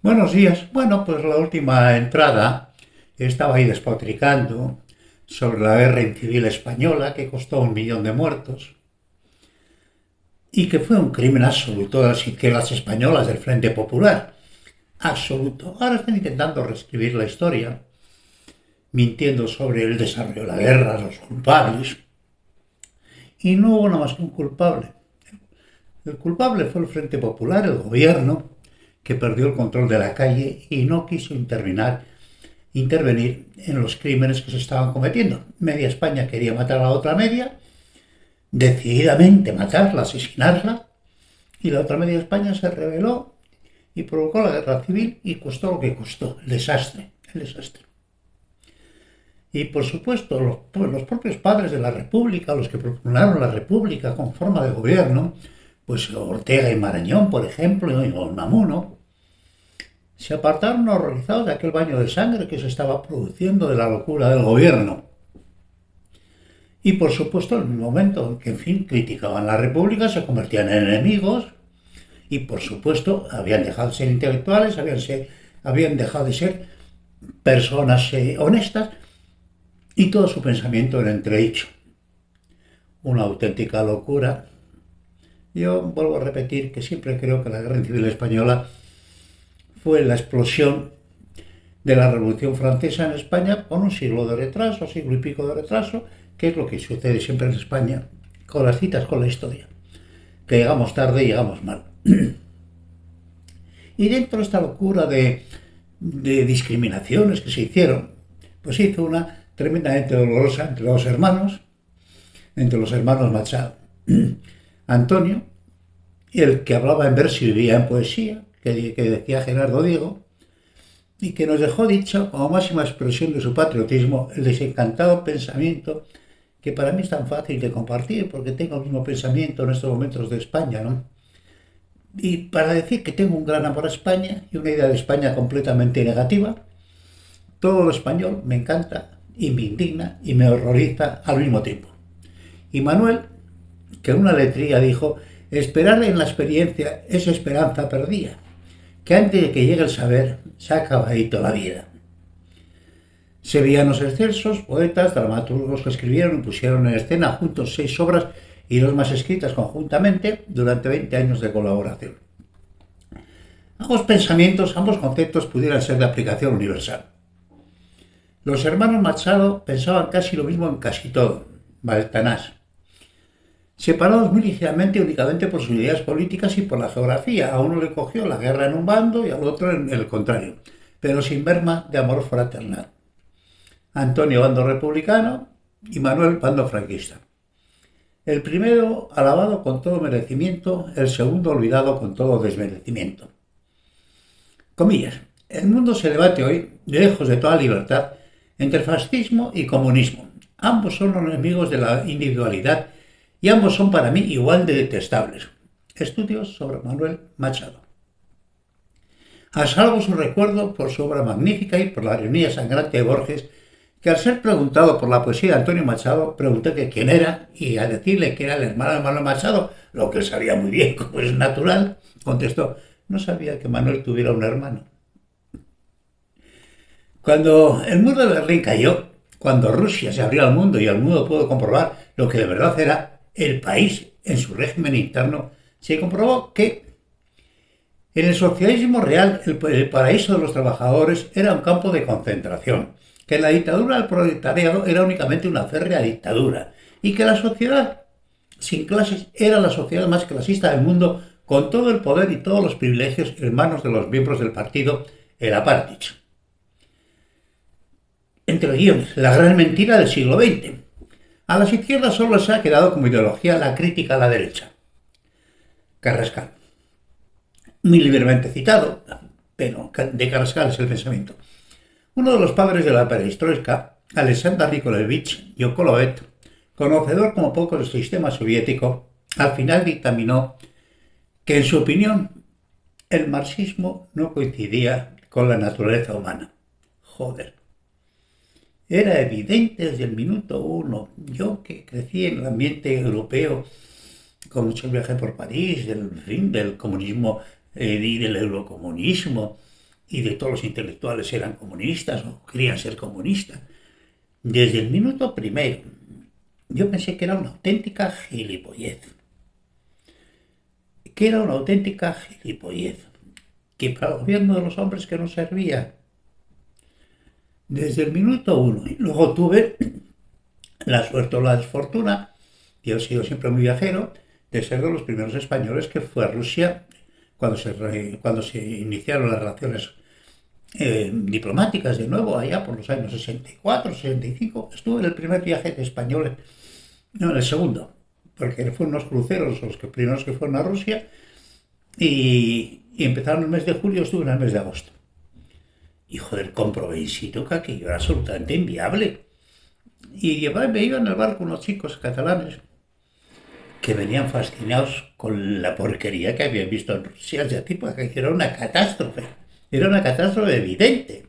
Buenos días. Bueno, pues la última entrada estaba ahí despotricando sobre la guerra civil española que costó 1 millón de muertos y que fue un crimen absoluto de las izquierdas españolas del Frente Popular. Absoluto. Ahora están intentando reescribir la historia, mintiendo sobre el desarrollo de la guerra, los culpables. Y no hubo nada más que un culpable. El culpable fue el Frente Popular, el gobierno, que perdió el control de la calle y no quiso intervenir en los crímenes que se estaban cometiendo. Media España quería matar a la otra media, decididamente matarla, asesinarla, y la otra media España se rebeló y provocó la guerra civil y costó lo que costó, el desastre, el desastre. Y por supuesto, los propios padres de la República, los que propugnaron la República con forma de gobierno, pues Ortega y Marañón, por ejemplo, y Unamuno, se apartaron horrorizados de aquel baño de sangre que se estaba produciendo de la locura del gobierno. Y por supuesto, en el momento en que, en fin, criticaban la República, se convertían en enemigos y por supuesto habían dejado de ser intelectuales, habían dejado de ser personas honestas y todo su pensamiento era entredicho. Una auténtica locura. Yo vuelvo a repetir que siempre creo que la Guerra Civil Española fue la explosión de la Revolución Francesa en España con un siglo de retraso, siglo y pico de retraso, que es lo que sucede siempre en España con las citas con la historia, que llegamos tarde y llegamos mal. Y dentro de esta locura de discriminaciones que se hicieron, pues se hizo una tremendamente dolorosa entre los hermanos Machado. Antonio, el que hablaba en verso y vivía en poesía, que decía Gerardo Diego, y que nos dejó dicho como máxima expresión de su patriotismo el desencantado pensamiento que para mí es tan fácil de compartir porque tengo el mismo pensamiento en estos momentos de España, ¿no? Y para decir que tengo un gran amor a España y una idea de España completamente negativa, todo lo español me encanta y me indigna y me horroriza al mismo tiempo. Y Manuel, que en una letría dijo, esperar en la experiencia es esperanza perdida, que antes de que llegue el saber se ha acabadito la vida. Sevillanos excelsos, poetas, dramaturgos que escribieron y pusieron en escena juntos 6 obras y 2 más escritas conjuntamente durante 20 años de colaboración. Ambos pensamientos, ambos conceptos pudieran ser de aplicación universal. Los hermanos Machado pensaban casi lo mismo en casi todo, Baltanás, separados muy ligeramente únicamente por sus ideas políticas y por la geografía. A uno le cogió la guerra en un bando y al otro en el contrario, pero sin merma de amor fraternal. Antonio bando republicano y Manuel bando franquista. El primero alabado con todo merecimiento, el segundo olvidado con todo desmerecimiento. Comillas. El mundo se debate hoy, lejos de toda libertad, entre fascismo y comunismo. Ambos son los enemigos de la individualidad y ambos son para mí igual de detestables. Estudios sobre Manuel Machado. A salvo su recuerdo por su obra magnífica y por la ironía sangrante de Borges, que al ser preguntado por la poesía de Antonio Machado, preguntó que quién era y al decirle que era el hermano de Manuel Machado, lo que él sabía muy bien, como es natural, contestó, no sabía que Manuel tuviera un hermano. Cuando el muro de Berlín cayó, cuando Rusia se abrió al mundo y el mundo pudo comprobar lo que de verdad era el país en su régimen interno, se comprobó que en el socialismo real el paraíso de los trabajadores era un campo de concentración, que la dictadura del proletariado era únicamente una férrea dictadura y que la sociedad sin clases era la sociedad más clasista del mundo con todo el poder y todos los privilegios en manos de los miembros del partido, el Apartheid. Entre guiones, la gran mentira del siglo XX. A las izquierdas solo se ha quedado como ideología la crítica a la derecha. Carrascal. Muy libremente citado, pero de Carrascal es el pensamiento. Uno de los padres de la perestroika, Alexander Nikolaevich Yokolovet, conocedor como poco del sistema soviético, al final dictaminó que, en su opinión, el marxismo no coincidía con la naturaleza humana. Joder. Era evidente desde el minuto uno. Yo que crecí en el ambiente europeo, con mucho viaje por París, del comunismo y del eurocomunismo, y de todos los intelectuales eran comunistas o querían ser comunistas. Desde el minuto primero, yo pensé que era una auténtica gilipollez. Que para el gobierno de los hombres que no servía. Desde el minuto uno. Y luego tuve la suerte o la desfortuna, y he sido siempre muy viajero, de ser de los primeros españoles que fue a Rusia cuando se iniciaron las relaciones diplomáticas de nuevo, allá por los años 64, 65. Estuve en el primer viaje de españoles, no, en el segundo, porque fueron unos cruceros los primeros que fueron a Rusia, y empezaron el mes de julio, estuve en el mes de agosto. Y joder, comprobé in situ que aquello era absolutamente inviable. Y me iban en el barco unos chicos catalanes que venían fascinados con la porquería que habían visto en Rusia, ya tipo que era una catástrofe evidente.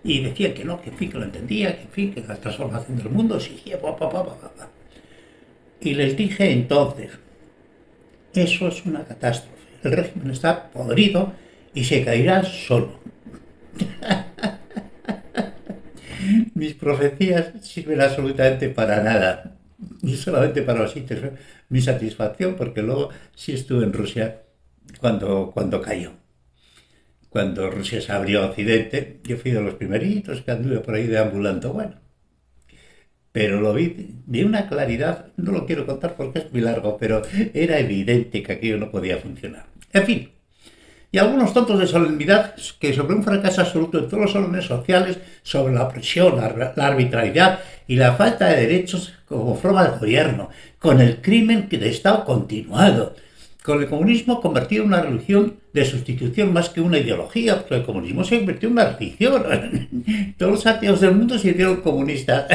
Y decían que no, que en fin, que lo entendía, que en fin, que la transformación del mundo exigía, Y les dije entonces, eso es una catástrofe, el régimen está podrido y se caerá solo. Mis profecías sirven absolutamente para nada, y solamente para mi satisfacción, porque luego sí estuve en Rusia cuando cayó. Cuando Rusia se abrió a Occidente, yo fui de los primeritos que anduve por ahí deambulando, bueno. Pero lo vi de una claridad, no lo quiero contar porque es muy largo, pero era evidente que aquello no podía funcionar. En fin, y algunos tontos de solemnidad que sobre un fracaso absoluto en todos los órdenes sociales, sobre la opresión, la arbitrariedad y la falta de derechos como forma de gobierno, con el crimen de Estado continuado, con el comunismo convertido en una religión de sustitución más que una ideología, porque el comunismo se convirtió en una religión. Todos los ateos del mundo se hicieron comunistas,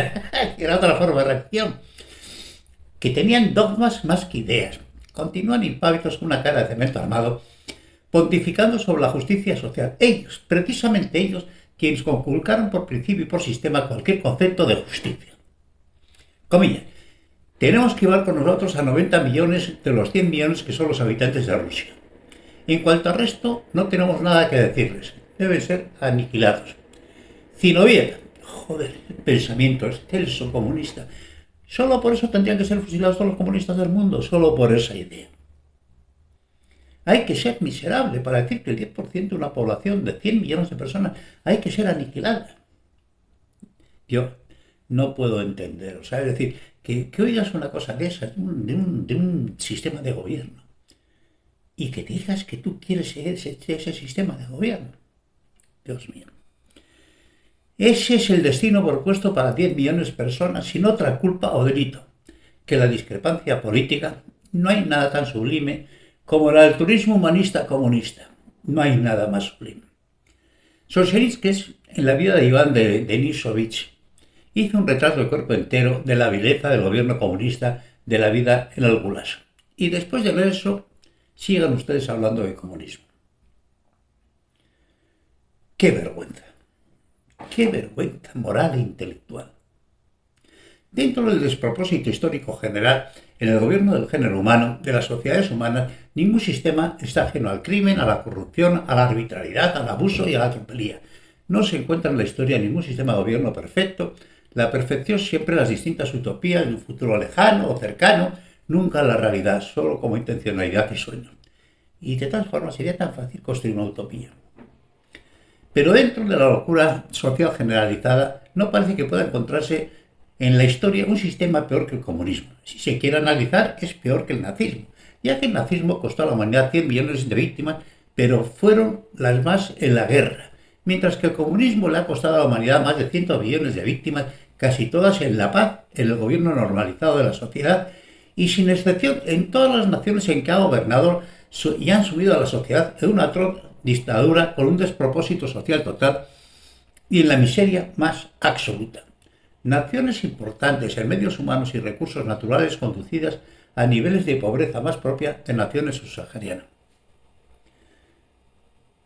que era otra forma de religión, que tenían dogmas más que ideas. Continúan impávidos con una cara de cemento armado, pontificando sobre la justicia social. Ellos, precisamente ellos, quienes conculcaron por principio y por sistema cualquier concepto de justicia. Comillas. Tenemos que llevar con nosotros a 90 millones de los 100 millones que son los habitantes de Rusia. En cuanto al resto, no tenemos nada que decirles. Deben ser aniquilados. Zinoviev, joder, pensamiento excelso comunista. Solo por eso tendrían que ser fusilados todos los comunistas del mundo, solo por esa idea. Hay que ser miserable para decir que el 10% de una población de 100 millones de personas hay que ser aniquilada. Yo no puedo entender, o sea, es decir, que oigas una cosa de esas, de un sistema de gobierno, y que digas que tú quieres ser ese sistema de gobierno. Dios mío. Ese es el destino propuesto para 10 millones de personas sin otra culpa o delito que la discrepancia política. No hay nada tan sublime como el altruismo humanista comunista. No hay nada más sublime. Solzhenitsyn, en la vida de Iván Denisovich, hizo un retrato de cuerpo entero de la vileza del gobierno comunista, de la vida en el Gulag. Y después de leer eso, sigan ustedes hablando de comunismo. ¡Qué vergüenza! ¡Qué vergüenza moral e intelectual! Dentro del despropósito histórico general, en el gobierno del género humano, de las sociedades humanas, ningún sistema está ajeno al crimen, a la corrupción, a la arbitrariedad, al abuso y a la tropelía. No se encuentra en la historia ningún sistema de gobierno perfecto. La perfección siempre las distintas utopías de un futuro lejano o cercano, nunca la realidad, solo como intencionalidad y sueño. Y de tal forma sería tan fácil construir una utopía. Pero dentro de la locura social generalizada, no parece que pueda encontrarse en la historia un sistema peor que el comunismo. Si se quiere analizar, es peor que el nazismo, ya que el nazismo costó a la humanidad 100 millones de víctimas, pero fueron las más en la guerra, mientras que el comunismo le ha costado a la humanidad más de 100 millones de víctimas, casi todas en la paz, en el gobierno normalizado de la sociedad, y sin excepción en todas las naciones en que ha gobernado y han subido a la sociedad en una atroz dictadura con un despropósito social total y en la miseria más absoluta. Naciones importantes en medios humanos y recursos naturales conducidas a niveles de pobreza más propia de naciones subsaharianas.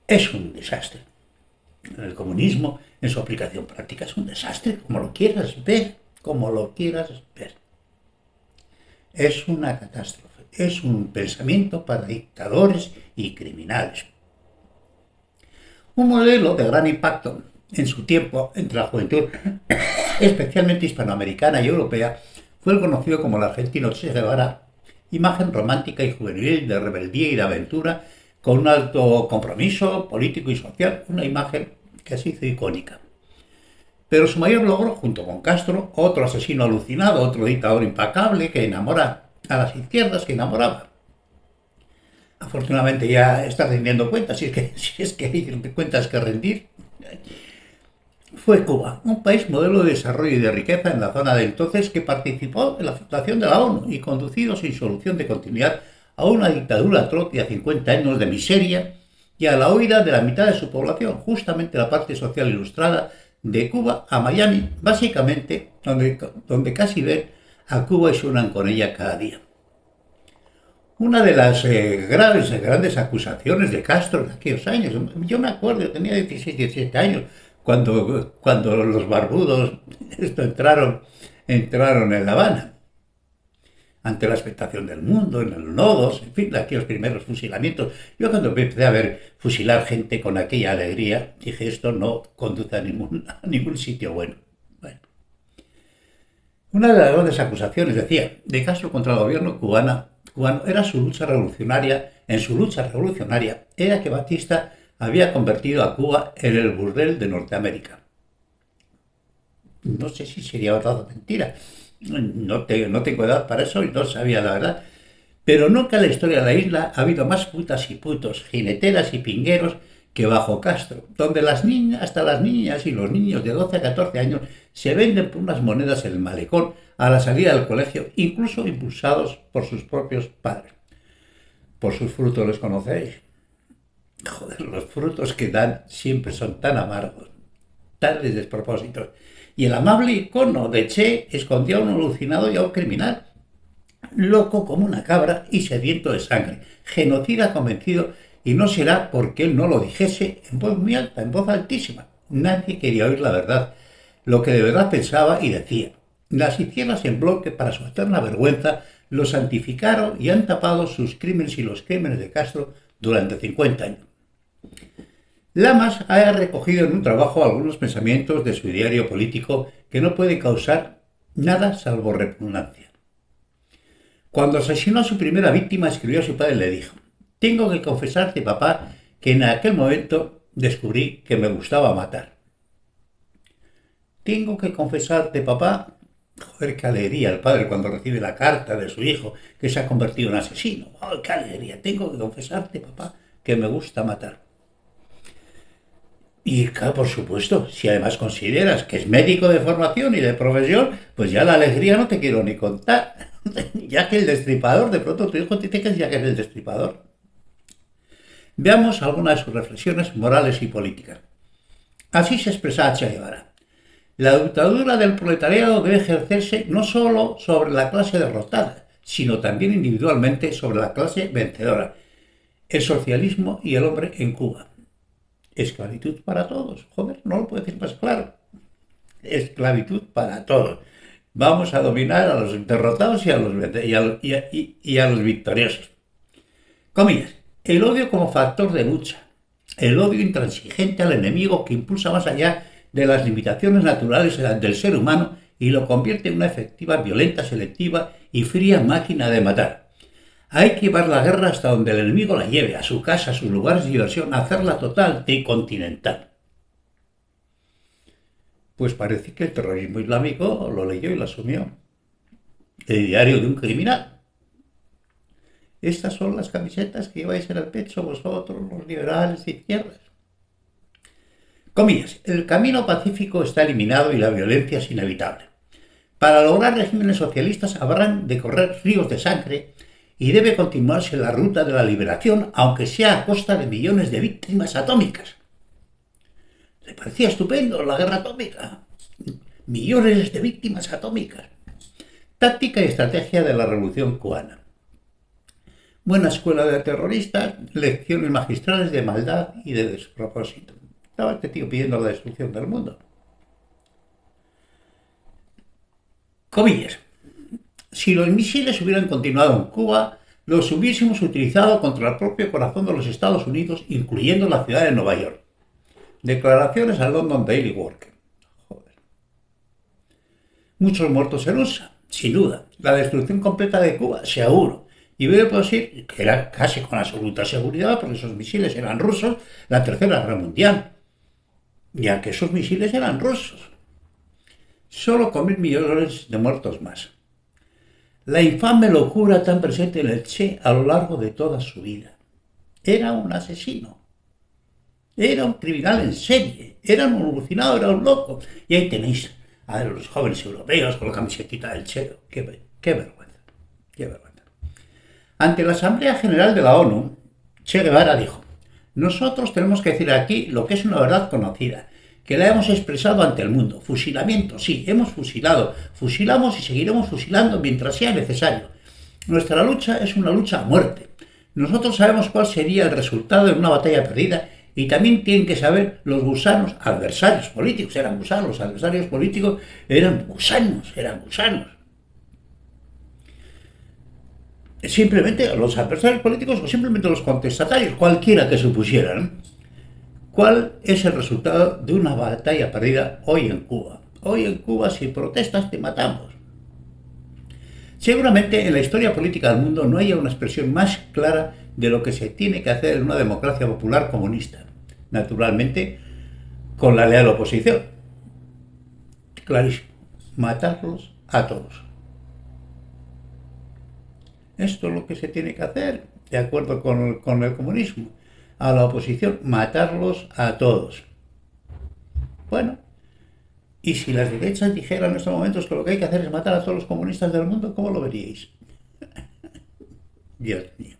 Es un desastre. El comunismo, en su aplicación práctica, es un desastre, como lo quieras ver, Es una catástrofe, es un pensamiento para dictadores y criminales. Un modelo de gran impacto en su tiempo entre la juventud, especialmente hispanoamericana y europea, fue el conocido como el argentino Che Guevara, imagen romántica y juvenil de rebeldía y de aventura, con un alto compromiso político y social, una imagen que se hizo icónica. Pero su mayor logro, junto con Castro, otro asesino alucinado, otro dictador implacable que enamora a las izquierdas, que enamoraba. Afortunadamente ya está rindiendo cuentas, si es que hay cuentas que rendir. Fue Cuba, un país modelo de desarrollo y de riqueza en la zona de entonces que participó en la fundación de la ONU y conducido sin solución de continuidad a una dictadura atroz y a 50 años de miseria y a la huida de la mitad de su población, justamente la parte social ilustrada, de Cuba a Miami, básicamente donde casi ven a Cuba y suenan con ella cada día. Una de las grandes acusaciones de Castro en aquellos años, yo me acuerdo, tenía 16, 17 años, cuando los barbudos entraron en La Habana, ante la expectación del mundo, en el Nodos, en fin, aquellos primeros fusilamientos. Yo cuando empecé a ver fusilar gente con aquella alegría, dije, esto no conduce a ningún sitio bueno. Bueno. Una de las grandes acusaciones, decía, de Castro contra el gobierno cubano era su lucha revolucionaria. En su lucha revolucionaria era que Batista había convertido a Cuba en el burdel de Norteamérica. No sé si sería verdad o mentira. No tengo edad para eso y no sabía la verdad. Pero nunca en la historia de la isla ha habido más putas y putos, jineteras y pingueros que bajo Castro, donde hasta las niñas y los niños de 12 a 14 años se venden por unas monedas en el malecón a la salida del colegio, incluso impulsados por sus propios padres. Por sus frutos los conocéis. Joder, los frutos que dan siempre son tan amargos, tan de despropósitos. Y el amable icono de Che escondía a un alucinado y a un criminal, loco como una cabra y sediento de sangre, genocida convencido, y no será porque él no lo dijese en voz muy alta, en voz altísima. Nadie quería oír la verdad, lo que de verdad pensaba y decía. Las izquierdas en bloque, para su eterna vergüenza, lo santificaron y han tapado sus crímenes y los crímenes de Castro durante 50 años. Lamas ha recogido en un trabajo algunos pensamientos de su diario político que no pueden causar nada salvo repugnancia. Cuando asesinó a su primera víctima, escribió a su padre y le dijo: «Tengo que confesarte, papá, que en aquel momento descubrí que me gustaba matar». Tengo que confesarte, papá. Joder, qué alegría el padre cuando recibe la carta de su hijo que se ha convertido en asesino. ¡Oh, qué alegría! Tengo que confesarte, papá, que me gusta matar. Y claro, por supuesto, si además consideras que es médico de formación y de profesión, pues ya la alegría no te quiero ni contar. Ya que el destripador, de pronto tu hijo te dice que ya que es el destripador. Veamos algunas de sus reflexiones morales y políticas. Así se expresaba Che Guevara: «La dictadura del proletariado debe ejercerse no solo sobre la clase derrotada, sino también individualmente sobre la clase vencedora, el socialismo y el hombre en Cuba». Esclavitud para todos. Joder, no lo puedo decir más claro. Esclavitud para todos. Vamos a dominar a los derrotados y a los victoriosos. Comillas. El odio como factor de lucha. El odio intransigente al enemigo que impulsa más allá de las limitaciones naturales del ser humano y lo convierte en una efectiva, violenta, selectiva y fría máquina de matar. Hay que llevar la guerra hasta donde el enemigo la lleve, a su casa, a sus lugares de diversión, a hacerla total y continental. Pues parece que el terrorismo islámico lo leyó y lo asumió. El diario de un criminal. Estas son las camisetas que lleváis en el pecho vosotros, los liberales de izquierdas. Comillas. El camino pacífico está eliminado y la violencia es inevitable. Para lograr regímenes socialistas habrán de correr ríos de sangre y debe continuarse la ruta de la liberación, aunque sea a costa de millones de víctimas atómicas. Le parecía estupendo la guerra atómica. Millones de víctimas atómicas. Táctica y estrategia de la revolución cubana. Buena escuela de terroristas, lecciones magistrales de maldad y de despropósito. Estaba este tío pidiendo la destrucción del mundo. Comillas. Si los misiles hubieran continuado en Cuba, los hubiésemos utilizado contra el propio corazón de los Estados Unidos, incluyendo la ciudad de Nueva York. Declaraciones al London Daily Worker. Joder. Muchos muertos en USA, sin duda. La destrucción completa de Cuba, seguro. Y voy a decir que era casi con absoluta seguridad, porque esos misiles eran rusos, la Tercera Guerra Mundial. Ya que esos misiles eran rusos. Solo con 1.000 millones de muertos más. La infame locura tan presente en el Che a lo largo de toda su vida. Era un asesino. Era un criminal en serie. Era un alucinado, era un loco. Y ahí tenéis a los jóvenes europeos con la camisetita del Che. Qué vergüenza. Qué vergüenza. Ante la Asamblea General de la ONU, Che Guevara dijo: nosotros tenemos que decir aquí lo que es una verdad conocida, que la hemos expresado ante el mundo. Fusilamiento, sí, hemos fusilado, fusilamos y seguiremos fusilando mientras sea necesario. Nuestra lucha es una lucha a muerte. Nosotros sabemos cuál sería el resultado de una batalla perdida y también tienen que saber los gusanos, adversarios políticos, eran gusanos, los adversarios políticos eran gusanos. Simplemente los adversarios políticos o simplemente los contestatarios, cualquiera que supusieran. ¿Cuál es el resultado de una batalla perdida hoy en Cuba? Hoy en Cuba, si protestas, te matamos. Seguramente en la historia política del mundo no haya una expresión más clara de lo que se tiene que hacer en una democracia popular comunista. Naturalmente, con la leal oposición. Clarísimo. Matarlos a todos. Esto es lo que se tiene que hacer, de acuerdo con el comunismo. A la oposición, matarlos a todos. Bueno, y si las derechas dijeran en estos momentos que lo que hay que hacer es matar a todos los comunistas del mundo, ¿cómo lo veríais? Dios mío.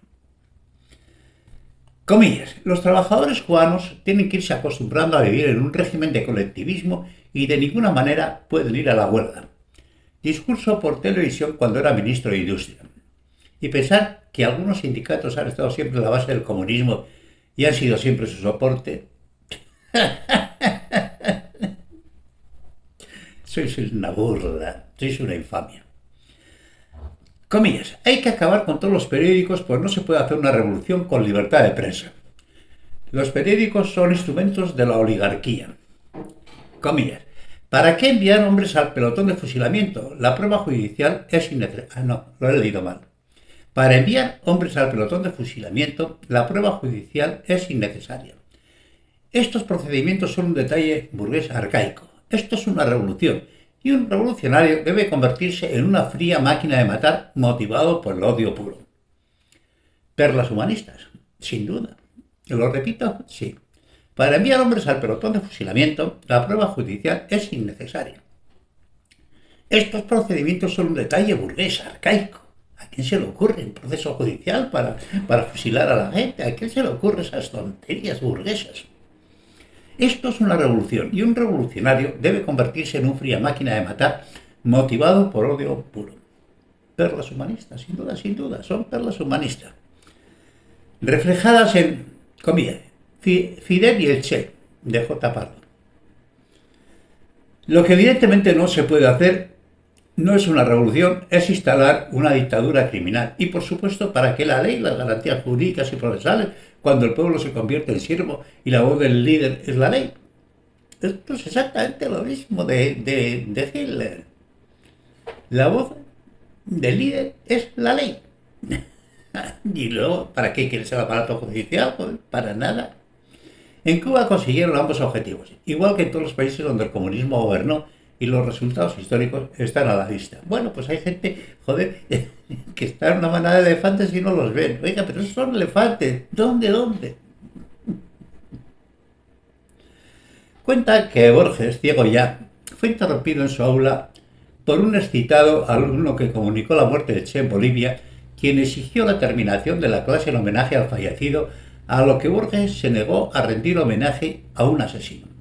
Comillas, los trabajadores cubanos tienen que irse acostumbrando a vivir en un régimen de colectivismo y de ninguna manera pueden ir a la huelga. Discurso por televisión cuando era ministro de Industria. Y pensar que algunos sindicatos han estado siempre en la base del comunismo y han sido siempre su soporte. Sois una burla, sois una infamia. Comillas, hay que acabar con todos los periódicos, pues no se puede hacer una revolución con libertad de prensa. Los periódicos son instrumentos de la oligarquía. Comillas, ¿para qué enviar hombres al pelotón de fusilamiento? La prueba judicial es innecesaria. Ah, no, lo he leído mal. Para enviar hombres al pelotón de fusilamiento, la prueba judicial es innecesaria. Estos procedimientos son un detalle burgués arcaico. Esto es una revolución, y un revolucionario debe convertirse en una fría máquina de matar motivado por el odio puro. Perlas humanistas, sin duda. ¿Lo repito? Sí. Para enviar hombres al pelotón de fusilamiento, la prueba judicial es innecesaria. Estos procedimientos son un detalle burgués arcaico. ¿A quién se le ocurre un proceso judicial para fusilar a la gente? ¿A quién se le ocurre esas tonterías burguesas? Esto es una revolución y un revolucionario debe convertirse en una fría máquina de matar motivado por odio puro. Perlas humanistas, sin duda, son perlas humanistas. Reflejadas en, comillas, Fidel y el Che, de J. Pardo. Lo que evidentemente no se puede hacer no es una revolución, es instalar una dictadura criminal. Y por supuesto, para que la ley, las garantías jurídicas y procesales, cuando el pueblo se convierte en siervo y la voz del líder es la ley. Esto es exactamente lo mismo de Hitler. La voz del líder es la ley. Y luego, ¿para qué quieres el aparato judicial? Pues para nada. En Cuba consiguieron ambos objetivos, igual que en todos los países donde el comunismo gobernó, y los resultados históricos están a la vista. Bueno, pues hay gente, joder, que está en una manada de elefantes y no los ven. Oiga, pero esos son elefantes. ¿Dónde? Cuenta que Borges, ciego ya, fue interrumpido en su aula por un excitado alumno que comunicó la muerte de Che en Bolivia, quien exigió la terminación de la clase en homenaje al fallecido, a lo que Borges se negó a rendir homenaje a un asesino.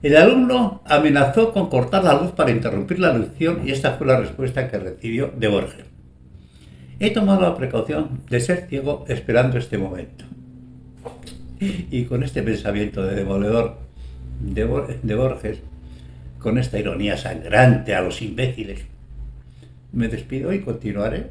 El alumno amenazó con cortar la luz para interrumpir la lección y esta fue la respuesta que recibió de Borges. He tomado la precaución de ser ciego esperando este momento. Y con este pensamiento de demoledor de Borges, con esta ironía sangrante a los imbéciles, me despido y continuaré